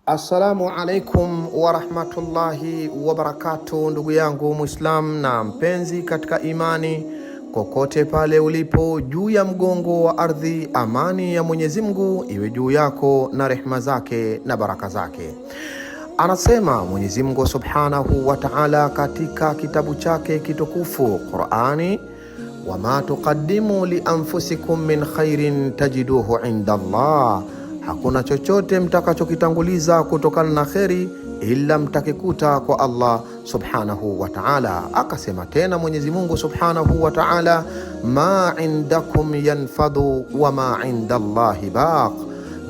Assalamu alaikum wa rahmatullahi wa barakatuh, ndugu yangu Muislam na mpenzi katika imani, kokote pale ulipo juu ya mgongo wa ardhi, amani ya Mwenyezi Mungu iwe juu yako na rehema zake na baraka zake. Anasema Mwenyezi Mungu Subhanahu wa Ta'ala katika kitabu chake kitukufu Qur'ani, wama tuqaddimu li anfusikum min khairin tajiduhu inda Allah, hakuna chochote mtakachokitanguliza kutokana na kheri ila mtakikuta kwa Allah Subhanahu wa Ta'ala. Akasema tena Mwenyezi Mungu Subhanahu wa Ta'ala, ma indakum yanfadhu wa ma inda Allahi baq,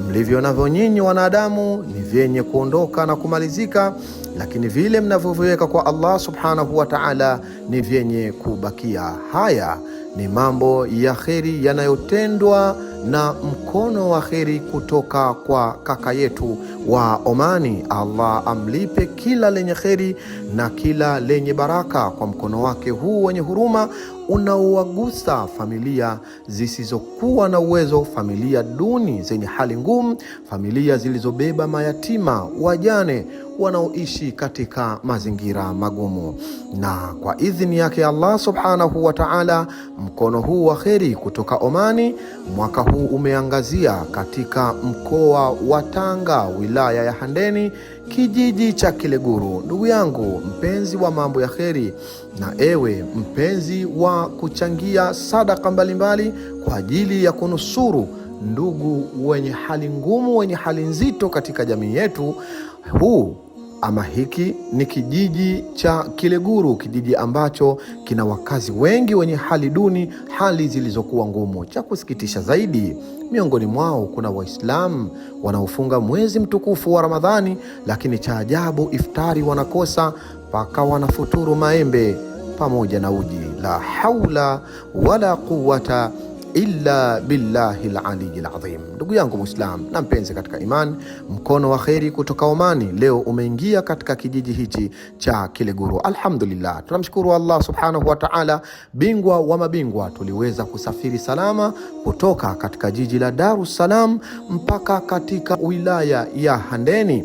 mlivyo navyo nyinyi wanadamu ni vyenye kuondoka na kumalizika, lakini vile mnavyoviweka kwa Allah Subhanahu wa Ta'ala ni vyenye kubakia. Haya ni mambo ya kheri yanayotendwa na mkono wa kheri kutoka kwa kaka yetu wa Omani. Allah amlipe kila lenye kheri na kila lenye baraka kwa mkono wake huu wenye huruma unaowagusa familia zisizokuwa na uwezo, familia duni zenye hali ngumu, familia zilizobeba mayatima, wajane wanaoishi katika mazingira magumu. Na kwa idhini yake Allah Subhanahu wa Ta'ala, mkono huu wa kheri kutoka Omani mwaka huu umeangazia katika mkoa wa Tanga, wilaya ya Handeni, kijiji cha Kileguru. Ndugu yangu mpenzi wa mambo ya kheri, na ewe mpenzi wa kuchangia sadaka mbalimbali kwa ajili ya kunusuru ndugu wenye hali ngumu, wenye hali nzito katika jamii yetu, hiki ni kijiji cha Kileguru, kijiji ambacho kina wakazi wengi wenye hali duni, hali zilizokuwa ngumu. Cha kusikitisha zaidi, miongoni mwao kuna Waislamu wanaofunga mwezi mtukufu wa Ramadhani, lakini cha ajabu iftari wanakosa, mpaka wanafuturu maembe pamoja na uji. La haula wala quwwata illa billahi al-aliyyil azim. Ndugu yangu Muislam na mpenzi katika imani, mkono wa kheri kutoka Omani leo umeingia katika kijiji hichi cha Kileguru. Alhamdulillah, tunamshukuru Allah Subhanahu wa Ta'ala, bingwa wa mabingwa. Tuliweza kusafiri salama kutoka katika jiji la Dar es Salaam mpaka katika wilaya ya Handeni,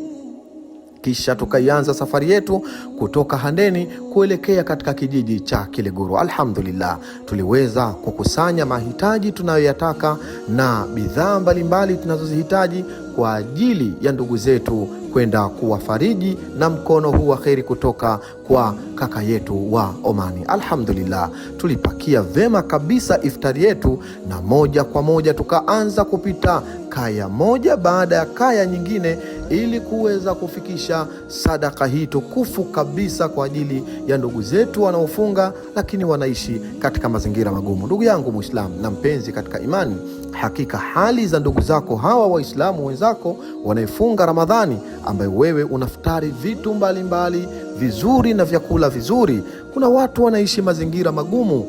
kisha tukaianza safari yetu kutoka Handeni kuelekea katika kijiji cha Kileguru. Alhamdulillah, tuliweza kukusanya mahitaji tunayoyataka na bidhaa mbalimbali tunazozihitaji kwa ajili ya ndugu zetu kwenda kuwafariji na mkono huu wa kheri kutoka kwa kaka yetu wa Omani. Alhamdulillah, tulipakia vema kabisa iftari yetu, na moja kwa moja tukaanza kupita kaya moja baada ya kaya nyingine ili kuweza kufikisha sadaka hii tukufu kabisa kwa ajili ya ndugu zetu wanaofunga lakini wanaishi katika mazingira magumu. Ndugu yangu Muislamu na mpenzi katika imani, hakika hali za ndugu zako hawa Waislamu wenzako wanaefunga Ramadhani, ambaye wewe unaftari vitu mbalimbali vizuri na vyakula vizuri, kuna watu wanaishi mazingira magumu,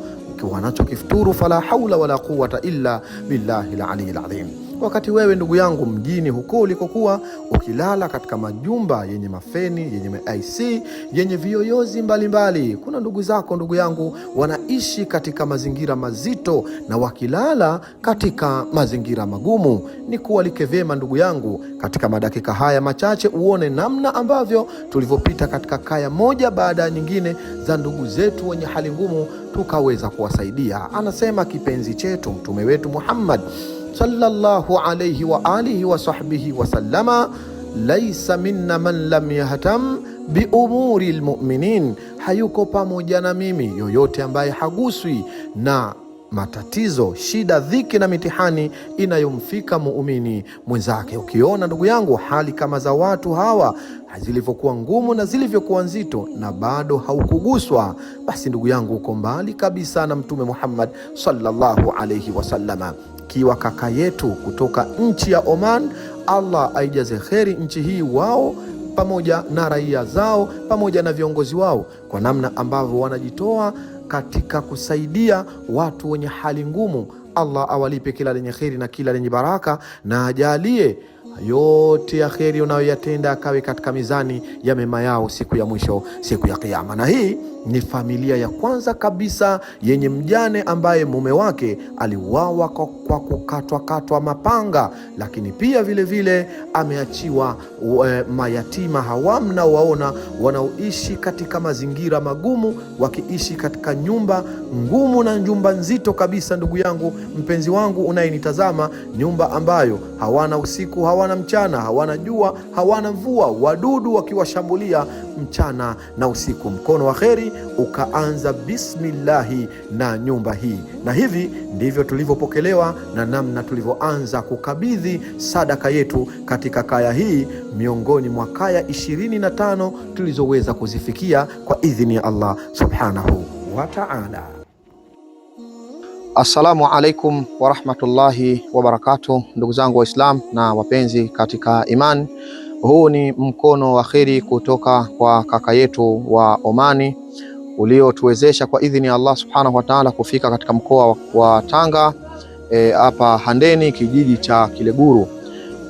wanachokifuturu fala haula wala quwwata illa billahi al-aliyyil azim. Wakati wewe ndugu yangu mjini huko ulikokuwa ukilala katika majumba yenye mafeni, yenye IC, yenye viyoyozi mbalimbali, kuna ndugu zako ndugu yangu wanaishi katika mazingira mazito na wakilala katika mazingira magumu. Ni kualike vema ndugu yangu katika madakika haya machache uone namna ambavyo tulivyopita katika kaya moja baada ya nyingine za ndugu zetu wenye hali ngumu, tukaweza kuwasaidia. Anasema kipenzi chetu mtume wetu Muhammad sallallahu alayhi wa alihi wa sahbihi wa sallama, laisa minna man lam yahtam bi umuri almu'minin, hayuko pamoja na mimi yoyote ambaye haguswi na matatizo, shida, dhiki na mitihani inayomfika muumini mwenzake. Ukiona ndugu yangu hali kama za watu hawa zilivyokuwa ngumu na zilivyokuwa nzito na bado haukuguswa, basi ndugu yangu uko mbali kabisa na mtume Muhammad sallallahu alayhi wasallama. Kiwa kaka yetu kutoka nchi ya Oman, Allah aijaze kheri nchi hii, wao pamoja na raia zao pamoja na viongozi wao, kwa namna ambavyo wanajitoa katika kusaidia watu wenye hali ngumu. Allah awalipe kila lenye kheri na kila lenye baraka, na ajalie yote ya kheri unayoyatenda akawe katika mizani ya mema yao siku ya mwisho, siku ya Kiyama. Na hii ni familia ya kwanza kabisa yenye mjane ambaye mume wake aliuawa kwa kukatwa mapanga, lakini pia vile vile ameachiwa mayatima hawa mnaowaona wanaoishi katika mazingira magumu, wakiishi katika nyumba ngumu na nyumba nzito kabisa. Ndugu yangu mpenzi wangu unayenitazama, nyumba ambayo hawana usiku, hawana mchana, hawana jua, hawana mvua, wadudu wakiwashambulia mchana na usiku. Mkono wa kheri ukaanza bismillahi na nyumba hii, na hivi ndivyo tulivyopokelewa na namna tulivyoanza kukabidhi sadaka yetu katika kaya hii, miongoni mwa kaya 25 tulizoweza kuzifikia kwa idhini ya Allah subhanahu wa ta'ala. Assalamu alaikum wa rahmatullahi wa barakatuh, ndugu zangu Waislamu na wapenzi katika imani. Huu ni mkono wa kheri kutoka kwa kaka yetu wa Omani uliotuwezesha kwa idhini ya Allah subhanahu wa ta'ala kufika katika mkoa wa Tanga, hapa Handeni, kijiji cha Kileguru.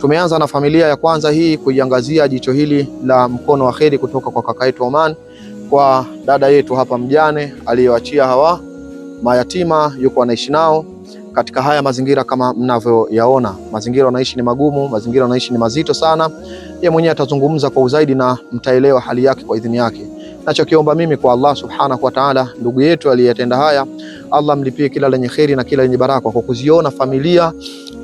Tumeanza na familia ya kwanza hii kuiangazia jicho hili la mkono wa kheri kutoka kwa kaka yetu Oman, kwa dada yetu hapa mjane aliyoachia hawa mayatima, yuko anaishi nao katika haya mazingira kama mnavyoyaona. Mazingira wanaishi ni magumu, mazingira wanaishi ni mazito sana. Yeye mwenyewe atazungumza kwa uzaidi na mtaelewa hali yake kwa idhini yake. Nachokiomba mimi kwa Allah subhanahu wa ta'ala, ndugu yetu aliyetenda haya, Allah mlipie kila lenye kheri na kila lenye baraka, kwa kuziona familia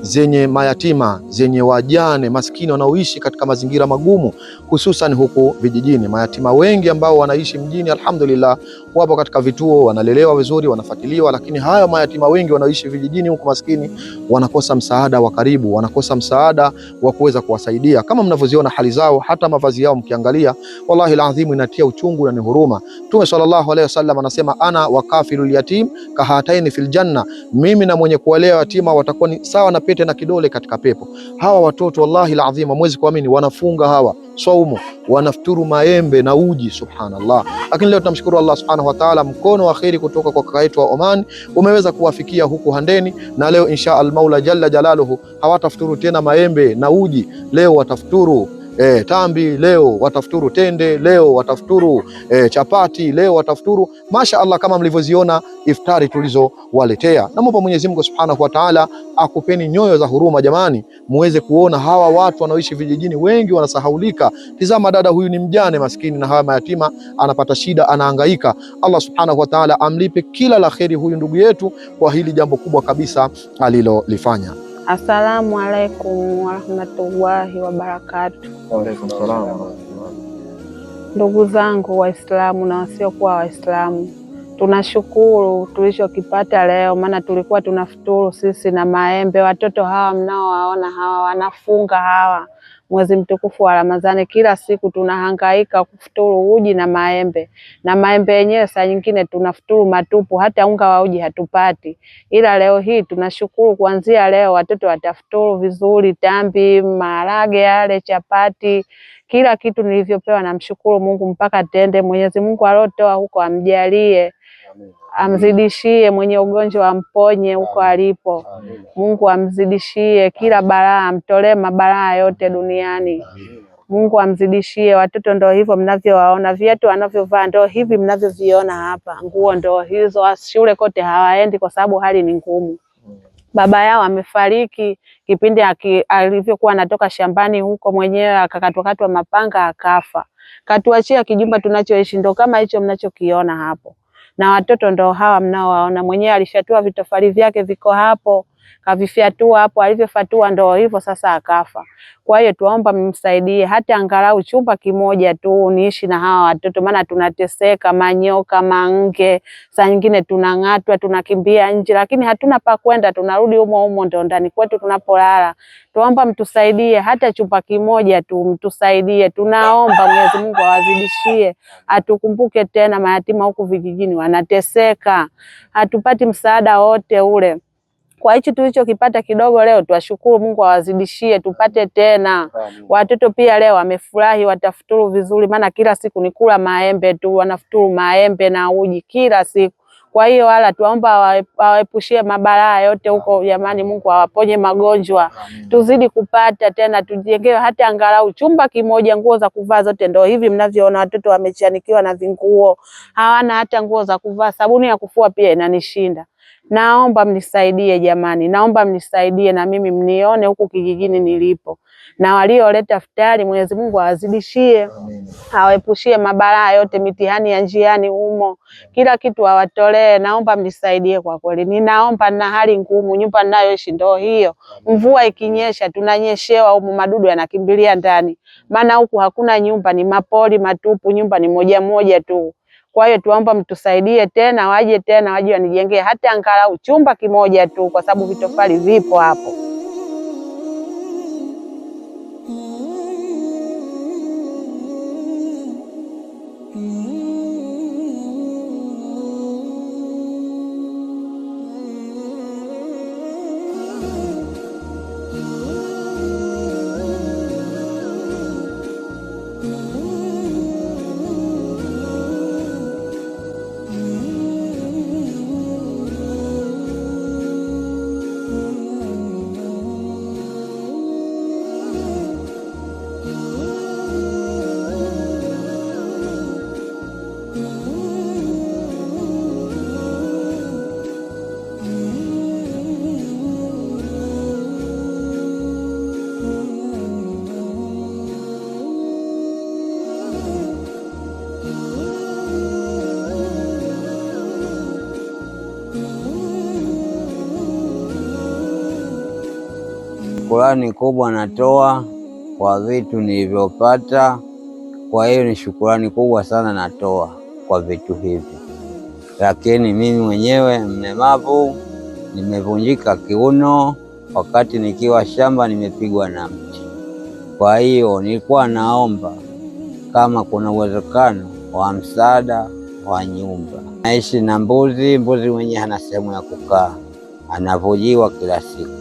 zenye mayatima, zenye wajane maskini wanaoishi katika mazingira magumu, hususan huku vijijini. Mayatima wengi ambao wanaishi mjini, alhamdulillah, wapo katika vituo, wanalelewa vizuri, wanafuatiliwa, lakini haya mayatima wengi wanaoishi vijijini huku maskini wanakosa msaada wa karibu, wanakosa msaada wa kuweza kuwasaidia. Kama mnavyoziona hali zao, hata mavazi yao mkiangalia, wallahi alazim inatia uchungu na ni huruma. Mtume sallallahu alaihi wasallam anasema, ana wa kafilul yatim kahataini fil janna, mimi na mwenye kuwalea yatima watakuwa ni sawa na pete na kidole katika pepo. Hawa watoto wallahi alazim, mwezi kuamini, wanafunga hawa saumu, wanafuturu maembe na uji, subhanallah. Lakini leo tunamshukuru Allah subhanahu wa ta'ala, mkono wa kheri kutoka kwa kaka yetu wa Oman umeweza kuwafikia huku Handeni, na leo insha al-Maula jalla jalaluhu hawatafuturu tena maembe na uji, leo watafuturu tambi, leo watafuturu tende, leo watafuturu chapati, leo watafuturu masha Allah, kama mlivyoziona iftari tulizowaletea. Na Mungu Mwenyezi Mungu Subhanahu wa Ta'ala akupeni nyoyo za huruma jamani, muweze kuona hawa watu wanaoishi vijijini wengi wanasahaulika. Tizama, dada huyu ni mjane maskini na hawa mayatima, anapata shida, anahangaika. Allah Subhanahu wa Ta'ala amlipe kila la kheri huyu ndugu yetu kwa hili jambo kubwa kabisa alilolifanya. Assalamu alaikum warahmatullahi wabarakatuh. Wa alaikum salaam. Ndugu zangu Waislamu na wasiokuwa Waislamu, tunashukuru tulichokipata leo, maana tulikuwa tunafuturu sisi na maembe. Watoto hawa mnaowaona hawa wanafunga hawa mwezi mtukufu wa Ramadhani, kila siku tunahangaika kufuturu uji na maembe, na maembe yenyewe saa nyingine tunafuturu matupu, hata unga wa uji hatupati. Ila leo hii tunashukuru, kuanzia leo watoto watafuturu vizuri, tambi, maharage yale, chapati, kila kitu nilivyopewa. Namshukuru Mungu mpaka tende. Mwenyezi Mungu aliotoa huko amjalie, amzidishie, mwenye ugonjwa amponye huko alipo. Mungu amzidishie kila balaa, amtolee mabalaa yote duniani. Mungu amzidishie. Watoto ndio hivyo mnavyowaona, viatu wanavyovaa ndio hivi mnavyoviona hapa, nguo ndio hizo. Shule kote hawaendi kwa sababu hali ni ngumu. Baba yao amefariki kipindi alivyokuwa anatoka shambani huko, mwenyewe akakatwa mapanga akafa. Katuachia kijumba tunachoishi ndio kama hicho mnachokiona hapo, na watoto ndo hawa mnaowaona. Mwenyewe alifyatua vitofali vyake viko hapo, kavifyatua hapo, alivyofatua ndo hivyo sasa akafa. Kwa hiyo tuomba msaidie hata angalau chumba kimoja tu niishi na hawa watoto, maana tunateseka, manyoka, mange, saa nyingine tunang'atwa, tunakimbia nje, lakini hatuna pa kwenda, tunarudi humo ndo ndani kwetu tunapolala. Tuomba mtusaidie hata chumba kimoja tu, mtusaidie, tunaomba. Mwenyezi Mungu awazidishie, atukumbuke tena. Mayatima huku vijijini wanateseka, hatupati msaada wote ule. Kwa hichi tulichokipata kidogo leo, tuwashukuru Mungu awazidishie tupate tena. Watoto pia leo wamefurahi, watafuturu vizuri, maana kila siku ni kula maembe tu, wanafuturu maembe na uji kila siku. Kwa hiyo wala tuomba waepushie mabalaa yote huko jamani. Mungu awaponye magonjwa, tuzidi kupata tena, tujengewe hata angalau chumba kimoja, nguo za kuvaa zote ndio hivi mnavyoona watoto wamechanikiwa na vinguo, hawana hata nguo za kuvaa, sabuni ya kufua pia inanishinda. Naomba mnisaidie jamani, naomba mnisaidie na mimi mnione huku kijijini nilipo, na walioleta futari Mwenyezi Mungu awazidishie, awaepushie mabalaa yote, mitihani ya njiani humo, kila kitu awatolee. Naomba mnisaidie kwa kweli, ninaomba, na hali ngumu, nyumba ninayoishi ndio hiyo, mvua ikinyesha tunanyeshewa humu, madudu yanakimbilia ndani, maana huku hakuna nyumba, ni mapori matupu, nyumba ni moja moja tu. Kwa hiyo tuomba mtusaidie tena, waje wanijengee hata angalau chumba kimoja tu, kwa sababu vitofali vipo hapo. Shukurani kubwa natoa kwa vitu nilivyopata. Kwa hiyo ni shukurani kubwa sana natoa kwa vitu hivi, lakini mimi mwenyewe mlemavu, nimevunjika kiuno wakati nikiwa shamba, nimepigwa na mti. Kwa hiyo nilikuwa naomba kama kuna uwezekano wa msaada wa nyumba. Naishi na mbuzi mwenye hana sehemu ya kukaa, anavujiwa kila siku.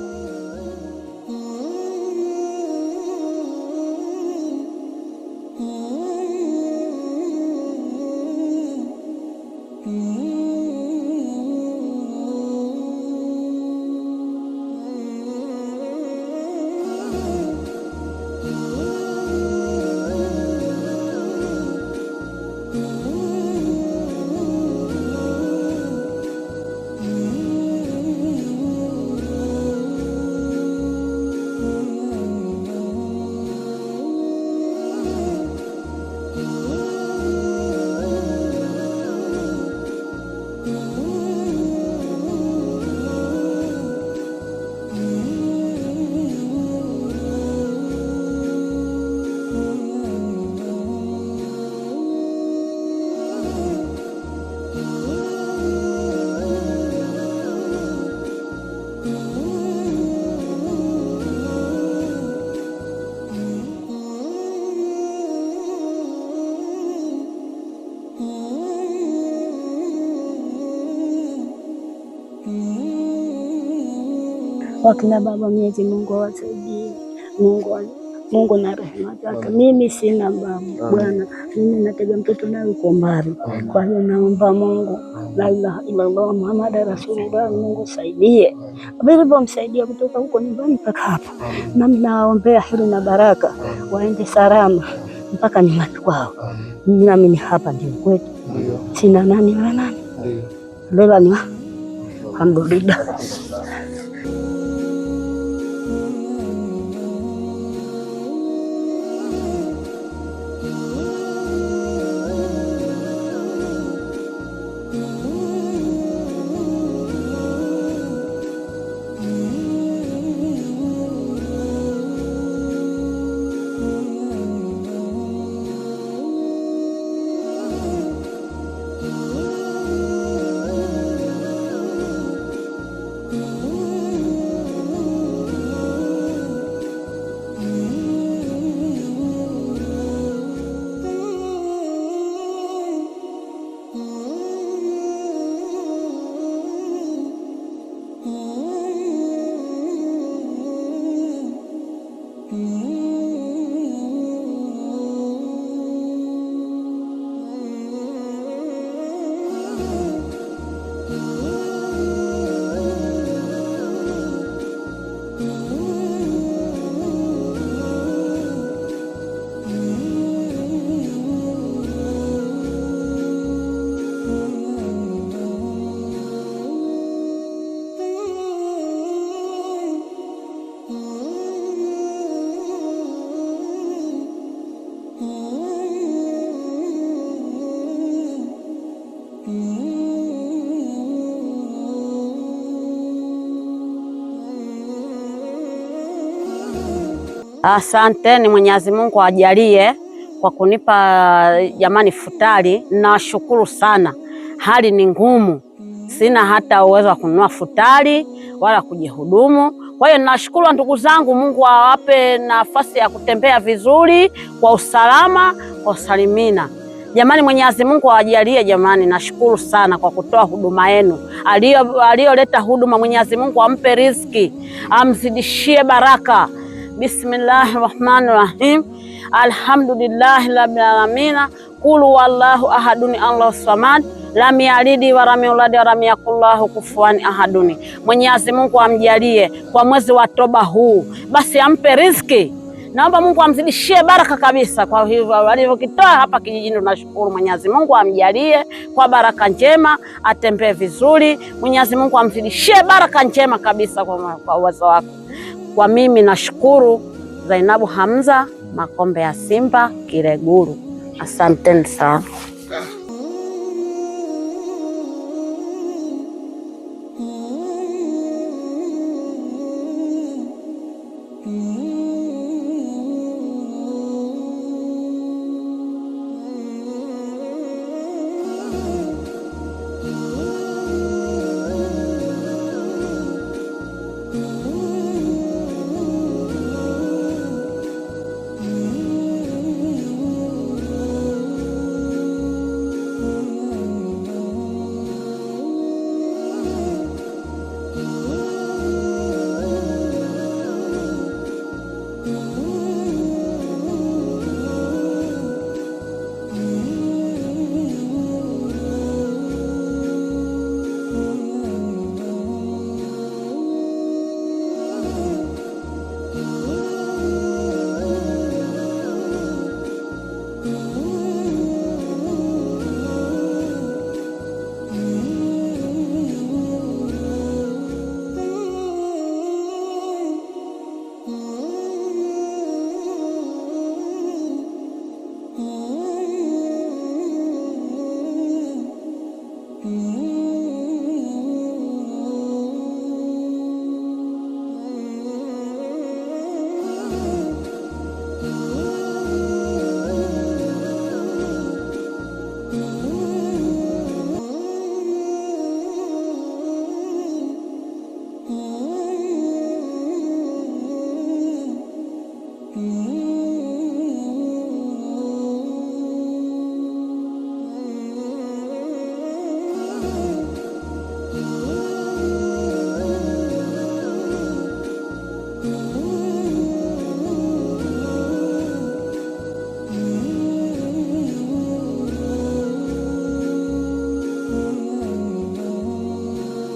Wakina baba, Mwenyezi Mungu awasaidie. Mungu na rehema zake. Mimi sina baba bwana, mimi natega mtoto naye uko mbali. Kwa hiyo naomba Mungu, la ilaha illallah Muhammad rasulullah, Mungu saidie vilivyomsaidia kutoka huko nyumbani mpaka hapa, na mnaombea heri na baraka, waende salama mpaka nyumbani kwao. Nami ni hapa ndio kwetu, sina nani wala nani. Leo ni alhamdulillah. Asanteni, Mwenyezi Mungu ajalie kwa kunipa jamani futari. Nawashukuru sana. Hali ni ngumu, sina hata uwezo wa kununua futari wala kujihudumu. Kwa hiyo nashukuru ndugu zangu, Mungu awape nafasi ya kutembea vizuri kwa usalama, kwa usalimina. Jamani, Mwenyezi Mungu awajalie jamani. Nashukuru sana kwa kutoa huduma yenu. Aliyoleta huduma, Mwenyezi Mungu ampe riziki, amzidishie baraka. Bismillahirrahmanirrahim. Alhamdulillahi rabbil alamin. Qul huwallahu ahadun Allahu samad. Lam yalid wa lam yulad wa lam yakul lahu kufuwan ahadun. Mwenyezi Mungu amjalie kwa mwezi wa toba huu, basi ampe riziki. Naomba Mungu amzidishie baraka kabisa. Kwa hivyo walivyokitoa hapa kijijini, tunashukuru. Mwenyezi Mungu amjalie kwa baraka njema, atembee vizuri. Mwenyezi Mungu amzidishie baraka njema kabisa kwa uwezo wako. Kwa mimi nashukuru. Zainabu Hamza, Makombe ya Simba, Kileguru. Asanteni sana.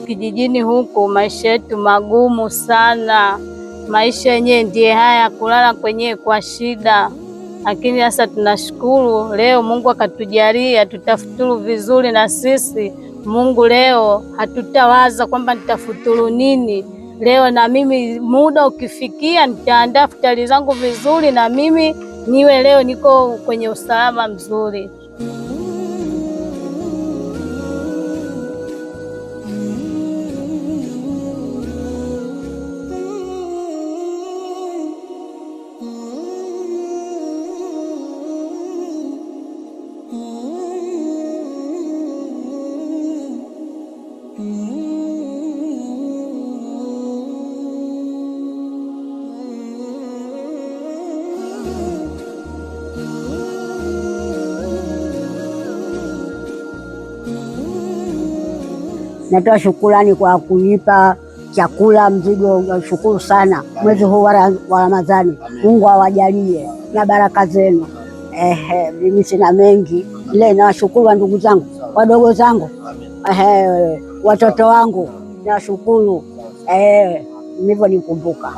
Kijijini huku maisha yetu magumu sana. Maisha yenyewe ndiye haya, kulala kwenyewe kwa shida. Lakini sasa tunashukuru leo Mungu akatujalia tutafuturu vizuri. Na sisi Mungu leo hatutawaza kwamba nitafuturu nini leo. Na mimi muda ukifikia nitaandaa futari zangu vizuri, na mimi niwe leo niko kwenye usalama mzuri. Natoa shukrani kwa kunipa chakula mzigo. Shukuru sana mwezi huu wa Ramadhani. Mungu awajalie na baraka zenu. Mimi sina mengi ile, nawashukuru ndugu zangu, wadogo zangu, watoto wangu, nawashukuru nilivyo nikumbuka.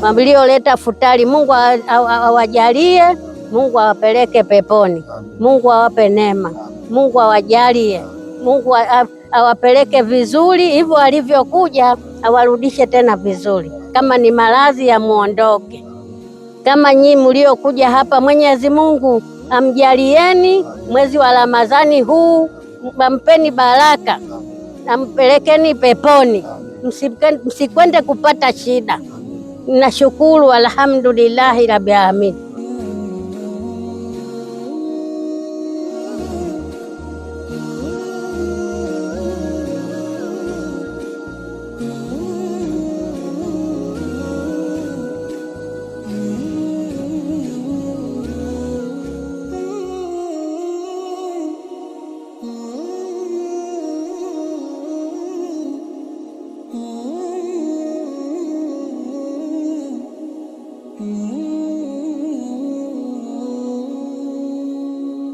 walioleta futari, Mungu awajalie, Mungu awapeleke peponi, Mungu awape neema, Mungu awajalie, Mungu awapeleke vizuri hivyo alivyokuja, awarudishe tena vizuri. Kama ni maradhi yamuondoke. Kama nyinyi mliokuja hapa, Mwenyezi Mungu amjalieni mwezi wa Ramadhani huu, ampeni baraka, ampelekeni peponi, msikwende kupata shida. Nashukuru, alhamdulillahi rabbil alamin.